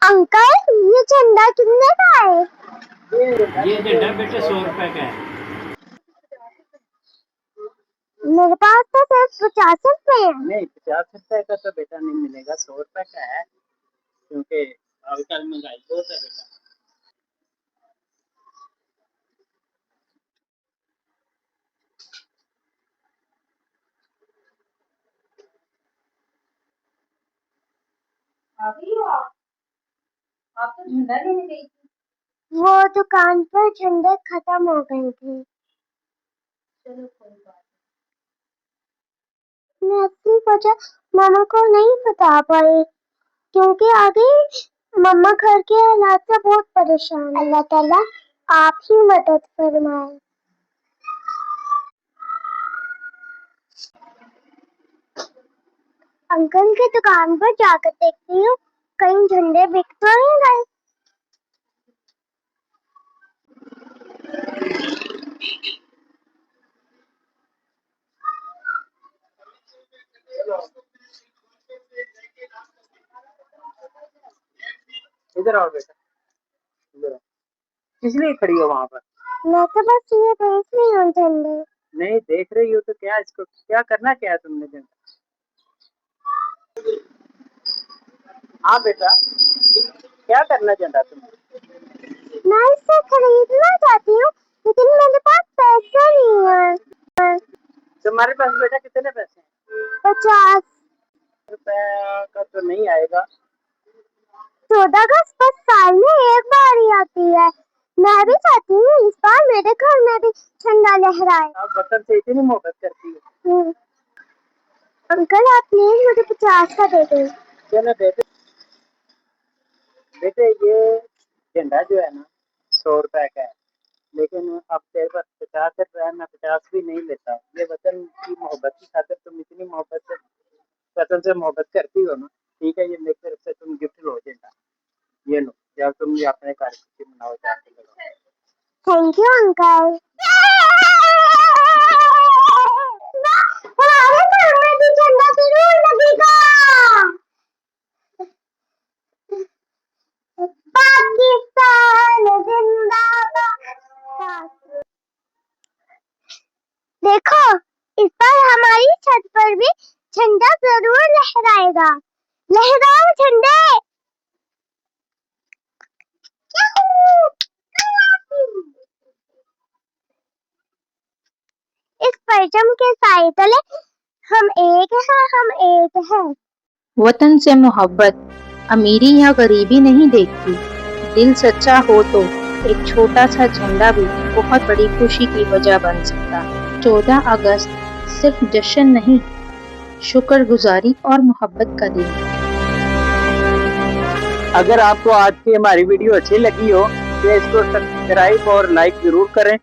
Uncle ये झंडा कितने का है? ये झंडा बेटे 100 रुपए का है। मेरे पास तो सिर्फ 50 रुपए है। नहीं 50 रुपए का तो बेटा नहीं मिलेगा, 100 रुपए का है, क्योंकि आजकल महंगाई बहुत है बेटा। आप तो झंडा लेने गई थी। वो दुकान पर झंडे खत्म हो गए थे। चलो कोई बात मैं अपनी वजह मामा को नहीं बता पाई, क्योंकि आगे मम्मा घर के हालात से बहुत परेशान है। अल्लाह ताला आप ही मदद फरमाए। अंकल की दुकान पर जाकर देखती हूँ कहीं झंडे बिक तो नहीं गए। इधर आओ बेटा, इधर आओ। किस लिए खड़ी हो वहाँ पर? मैं तो बस ये देख रही हूँ झंडे। नहीं देख रही हो तो क्या, इसको क्या करना क्या है तुमने झंडा? हाँ बेटा, क्या करना झंडा तुमने? मैं इसे खरीदना चाहती हूँ, लेकिन मेरे पास पैसे नहीं है। तुम्हारे पास बेटा कितने पैसे हैं? 50 रुपए का तो नहीं आएगा। 14 अगस्त बस साल में एक बार ही आती है। मैं भी चाहती हूँ इस बार मेरे घर में भी झंडा लहराए। आप वतन से इतनी मोहब्बत करती हो। अंकल आप प्लीज मुझे 50 का दे दें। चलो बेटे, बेटे ये झंडा जो है ना 100 रुपए का है, लेकिन अब तेरे पास 50 रुपए है, मैं 50 भी नहीं लेता। ये वतन की मोहब्बत की खातिर तुम इतनी मोहब्बत से वतन से मोहब्बत करती हो ना, ठीक है, ये मेरी तरफ से तुम गिफ्ट लो झंडा, ये लो, जब तुम ये अपने घर की मनाओ जाके करो। Thank you uncle. हमारे घर में भी झंडा जरूर लगेगा। पाकिस्तान जिंदाबाद। देखो इस बार हमारी छत पर भी झंडा जरूर लहराएगा। लहराओ झंडे। इस परचम के साए तले हम एक हैं, हम एक हैं। वतन से मोहब्बत अमीरी या गरीबी नहीं देखती। दिल सच्चा हो तो एक छोटा सा झंडा भी बहुत बड़ी खुशी की वजह बन सकता है। 14 अगस्त सिर्फ जश्न नहीं, शुक्रगुजारी और मोहब्बत का दिन है। अगर आपको आज की हमारी वीडियो अच्छी लगी हो तो इसको सब्सक्राइब और लाइक जरूर करें।